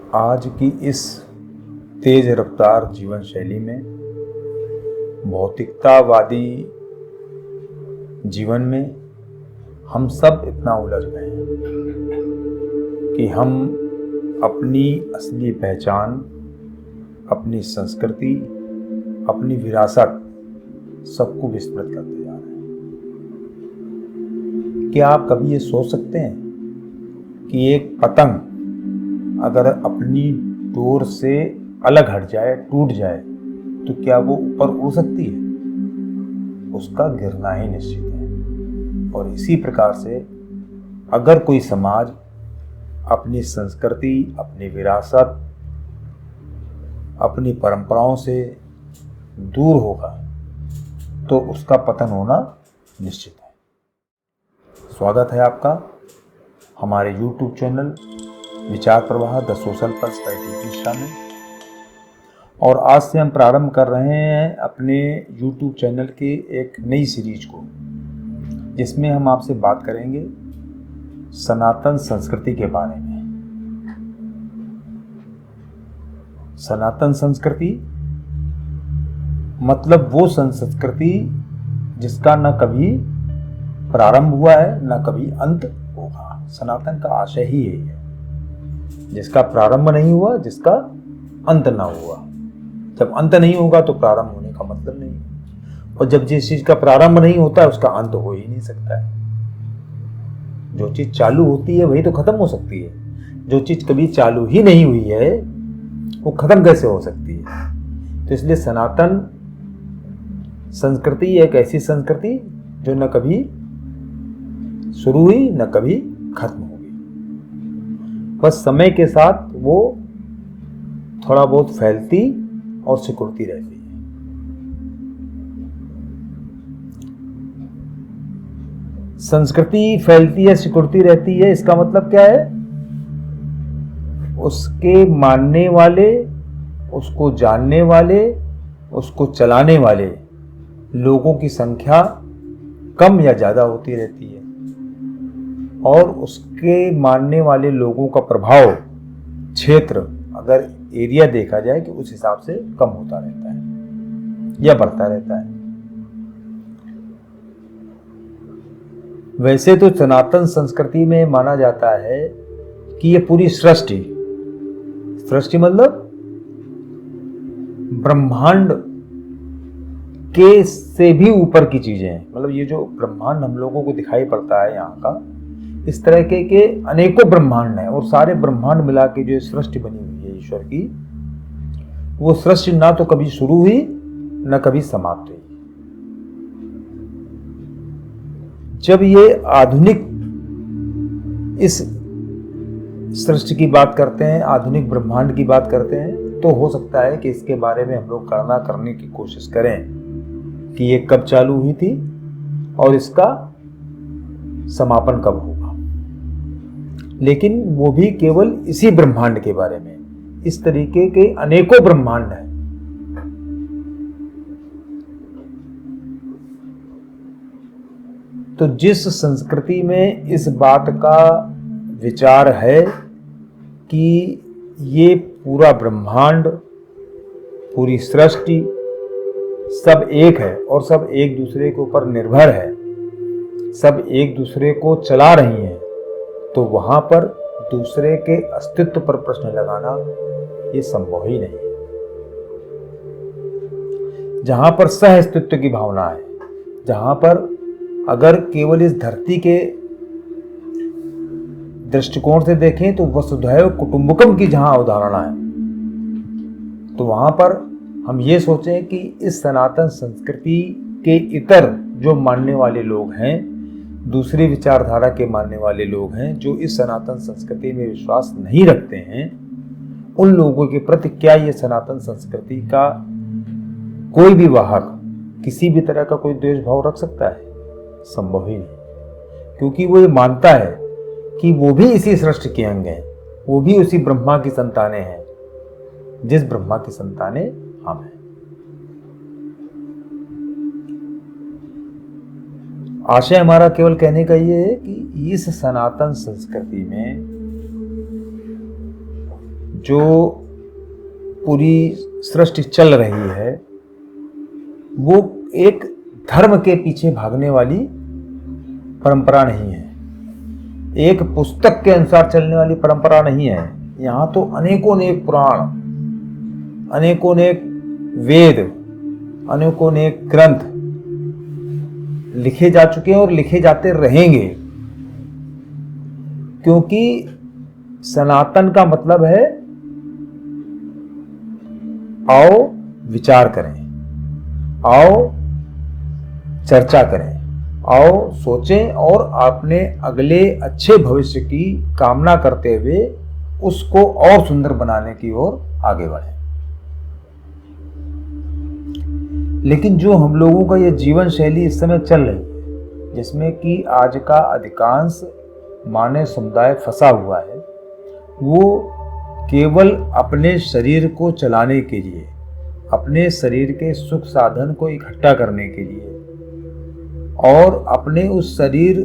आज की इस तेज रफ्तार जीवन शैली में, भौतिकतावादी जीवन में हम सब इतना उलझ गए हैं कि हम अपनी असली पहचान, अपनी संस्कृति, अपनी विरासत सबको विस्मृत करते जा रहे हैं। क्या आप कभी ये सोच सकते हैं कि एक पतंग अगर अपनी डोर से अलग हट जाए, टूट जाए, तो क्या वो ऊपर उड़ सकती है? उसका गिरना ही निश्चित है। और इसी प्रकार से अगर कोई समाज अपनी संस्कृति, अपनी विरासत, अपनी परंपराओं से दूर होगा तो उसका पतन होना निश्चित है। स्वागत है आपका हमारे YouTube channel Vichar Pravah the social pulse by T P में। और आज से हम प्रारंभ कर रहे हैं अपने YouTube चैनल की एक नई सीरीज को, जिसमें हम आपसे बात करेंगे सनातन संस्कृति के बारे में। सनातन संस्कृति मतलब वो संस्कृति जिसका न कभी प्रारंभ हुआ है न कभी अंत होगा। सनातन का आशय ही यही है, जिसका प्रारंभ नहीं हुआ, जिसका अंत ना हुआ। जब अंत नहीं होगा तो प्रारंभ होने का मतलब नहीं है, और जब जिस चीज का प्रारंभ नहीं होता है उसका अंत हो ही नहीं सकता है। जो चीज चालू होती है वही तो खत्म हो सकती है। जो चीज कभी चालू ही नहीं हुई है वो खत्म कैसे हो सकती है? तो इसलिए सनातन संस्कृति एक ऐसी संस्कृति जो न कभी शुरू हुई न कभी खत्म होगी। बस समय के साथ वो थोड़ा बहुत फैलती और सिकुड़ती रहती है। संस्कृति फैलती है, सिकुड़ती रहती है, इसका मतलब क्या है? उसके मानने वाले, उसको जानने वाले, उसको चलाने वाले लोगों की संख्या कम या ज्यादा होती रहती है, और उसके मानने वाले लोगों का प्रभाव क्षेत्र, अगर एरिया देखा जाए कि उस हिसाब से कम होता रहता है या बढ़ता रहता है। वैसे तो सनातन संस्कृति में माना जाता है कि ये पूरी सृष्टि मतलब ब्रह्मांड के से भी ऊपर की चीजें हैं। मतलब ये जो ब्रह्मांड हम लोगों को दिखाई पड़ता है यहाँ का, इस तरह के अनेकों ब्रह्मांड हैं, और सारे ब्रह्मांड मिला के जो सृष्टि बनी हुई है ईश्वर की, वो सृष्टि ना तो कभी शुरू हुई न कभी समाप्त हुई। जब ये आधुनिक इस सृष्टि की बात करते हैं, आधुनिक ब्रह्मांड की बात करते हैं, तो हो सकता है कि इसके बारे में हम लोग करने की कोशिश करें कि ये कब चालू हुई थी और इसका समापन कब होगा। लेकिन वो भी केवल इसी ब्रह्मांड के बारे में। इस तरीके के अनेकों ब्रह्मांड हैं। तो जिस संस्कृति में इस बात का विचार है कि ये पूरा ब्रह्मांड, पूरी सृष्टि सब एक है और सब एक दूसरे के ऊपर निर्भर है, सब एक दूसरे को चला रही हैं, तो वहां पर दूसरे के अस्तित्व पर प्रश्न लगाना ये संभव ही नहीं है। जहां पर सह अस्तित्व की भावना है, जहां पर अगर केवल इस धरती के दृष्टिकोण से देखें तो वसुधैव कुटुंबकम की जहां अवधारणा है, तो वहां पर हम ये सोचें कि इस सनातन संस्कृति के इतर जो मानने वाले लोग हैं, दूसरी विचारधारा के मानने वाले लोग हैं, जो इस सनातन संस्कृति में विश्वास नहीं रखते हैं, उन लोगों के प्रति क्या ये सनातन संस्कृति का कोई भी वाहक किसी भी तरह का कोई द्वेष भाव रख सकता है? संभव ही नहीं, क्योंकि वो ये मानता है कि वो भी इसी सृष्टि के अंग हैं, वो भी उसी ब्रह्मा की संतानें हैं, जिस ब्रह्मा की संतानें हम हैं। आशय हमारा केवल कहने का ये है कि इस सनातन संस्कृति में जो पूरी सृष्टि चल रही है वो एक धर्म के पीछे भागने वाली परंपरा नहीं है, एक पुस्तक के अनुसार चलने वाली परंपरा नहीं है। यहाँ तो अनेकों अनेक पुराण, अनेकों अनेक वेद, अनेकों अनेक ग्रंथ लिखे जा चुके हैं और लिखे जाते रहेंगे, क्योंकि सनातन का मतलब है आओ विचार करें, आओ चर्चा करें, आओ सोचें और अपने अगले अच्छे भविष्य की कामना करते हुए उसको और सुंदर बनाने की ओर आगे बढ़ें। लेकिन जो हम लोगों का ये जीवन शैली इस समय चल रही है, जिसमें कि आज का अधिकांश मानव समुदाय फंसा हुआ है, वो केवल अपने शरीर को चलाने के लिए, अपने शरीर के सुख साधन को इकट्ठा करने के लिए और अपने उस शरीर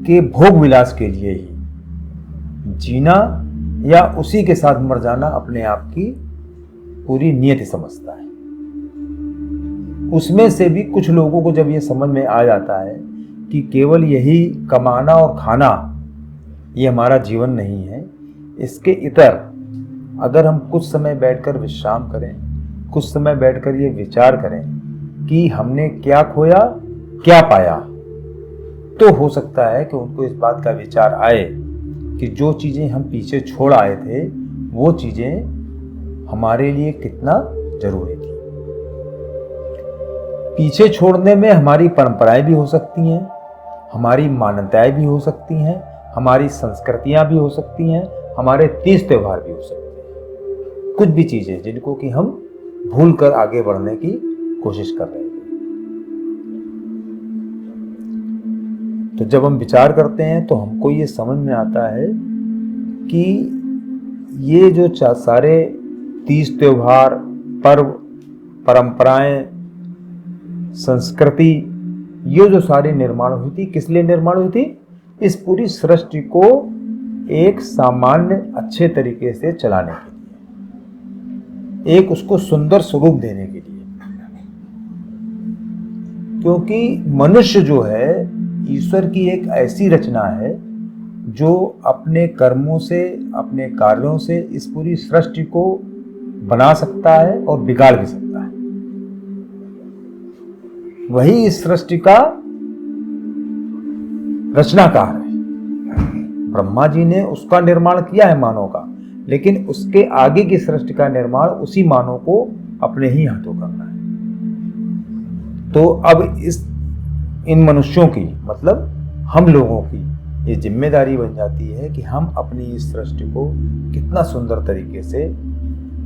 के भोग विलास के लिए ही जीना या उसी के साथ मर जाना अपने आप की पूरी नियति समझता है। उसमें से भी कुछ लोगों को जब ये समझ में आ जाता है कि केवल यही कमाना और खाना ये हमारा जीवन नहीं है, इसके इतर अगर हम कुछ समय बैठकर विश्राम करें, कुछ समय बैठकर ये विचार करें कि हमने क्या खोया क्या पाया, तो हो सकता है कि उनको इस बात का विचार आए कि जो चीज़ें हम पीछे छोड़ आए थे वो चीज़ें हमारे लिए कितना जरूरी थी। पीछे छोड़ने में हमारी परंपराएं भी हो सकती हैं, हमारी मान्यताएं भी हो सकती हैं, हमारी संस्कृतियां भी हो सकती हैं, हमारे तीज त्योहार भी हो सकते हैं, कुछ भी चीजें जिनको कि हम भूल कर आगे बढ़ने की कोशिश कर रहे थे। तो जब हम विचार करते हैं तो हमको ये समझ में आता है कि ये जो सारे तीज त्योहार, पर्व, परंपराएं, संस्कृति, ये जो सारी निर्माण हुई थी, किस लिए निर्माण हुई थी? इस पूरी सृष्टि को एक सामान्य अच्छे तरीके से चलाने के लिए, एक उसको सुंदर स्वरूप देने के लिए। क्योंकि मनुष्य जो है ईश्वर की एक ऐसी रचना है जो अपने कर्मों से, अपने कार्यों से इस पूरी सृष्टि को बना सकता है और बिगाड़ भी सकता है। वही इस सृष्टि का रचनाकार है। ब्रह्मा जी ने उसका निर्माण किया है मानव का, लेकिन उसके आगे की सृष्टि का निर्माण उसी मानव को अपने ही हाथों करना है। तो अब इन मनुष्यों की, मतलब हम लोगों की ये जिम्मेदारी बन जाती है कि हम अपनी इस सृष्टि को कितना सुंदर तरीके से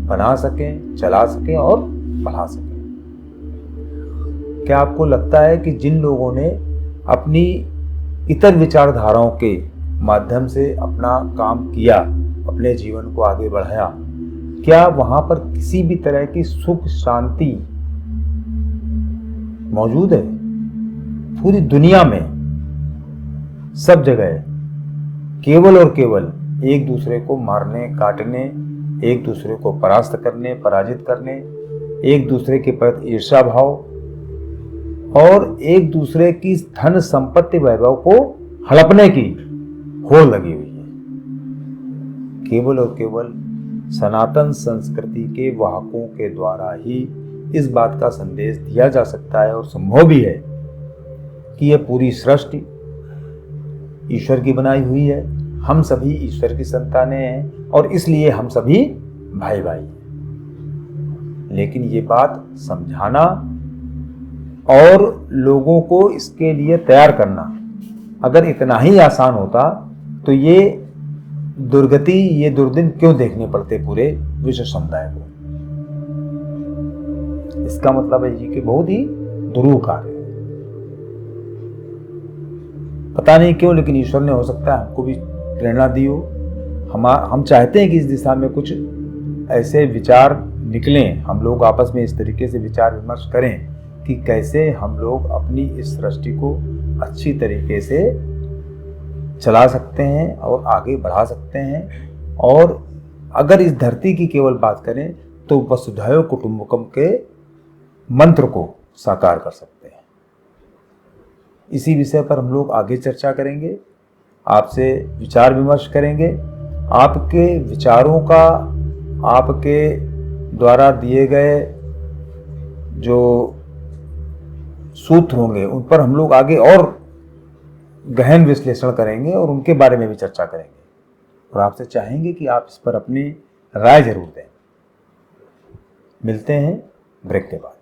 बना सकें, चला सकें और बढ़ा सकें। क्या आपको लगता है कि जिन लोगों ने अपनी इतर विचारधाराओं के माध्यम से अपना काम किया, अपने जीवन को आगे बढ़ाया, क्या वहां पर किसी भी तरह की सुख शांति मौजूद है? पूरी दुनिया में सब जगह केवल और केवल एक दूसरे को मारने, काटने, एक दूसरे को परास्त करने, पराजित करने, एक दूसरे के प्रति ईर्ष्या भाव और एक दूसरे की धन संपत्ति वैभव को हड़पने की होड़ लगी हुई है। केवल और केवल सनातन संस्कृति के वाहकों के द्वारा ही इस बात का संदेश दिया जा सकता है और संभव भी है कि यह पूरी सृष्टि ईश्वर की बनाई हुई है, हम सभी ईश्वर की संतानें हैं और इसलिए हम सभी भाई भाई हैं। लेकिन ये बात समझाना और लोगों को इसके लिए तैयार करना अगर इतना ही आसान होता तो ये दुर्गति, ये दुर्दिन क्यों देखने पड़ते पूरे विश्व समुदाय को? इसका मतलब है जी कि बहुत ही दुरूह कार्य है। पता नहीं क्यों, लेकिन ईश्वर ने हो सकता है हमको भी प्रेरणा दी हो। हम चाहते हैं कि इस दिशा में कुछ ऐसे विचार निकलें, हम लोग आपस में इस तरीके से विचार विमर्श करें कि कैसे हम लोग अपनी इस सृष्टि को अच्छी तरीके से चला सकते हैं और आगे बढ़ा सकते हैं और अगर इस धरती की केवल बात करें तो वसुधैव कुटुंबकम के मंत्र को साकार कर सकते हैं। इसी विषय पर हम लोग आगे चर्चा करेंगे, आपसे विचार विमर्श करेंगे। आपके विचारों का, आपके द्वारा दिए गए जो सूत्र होंगे उन पर हम लोग आगे और गहन विश्लेषण करेंगे और उनके बारे में भी चर्चा करेंगे, और आपसे चाहेंगे कि आप इस पर अपनी राय जरूर दें। मिलते हैं ब्रेक के बाद।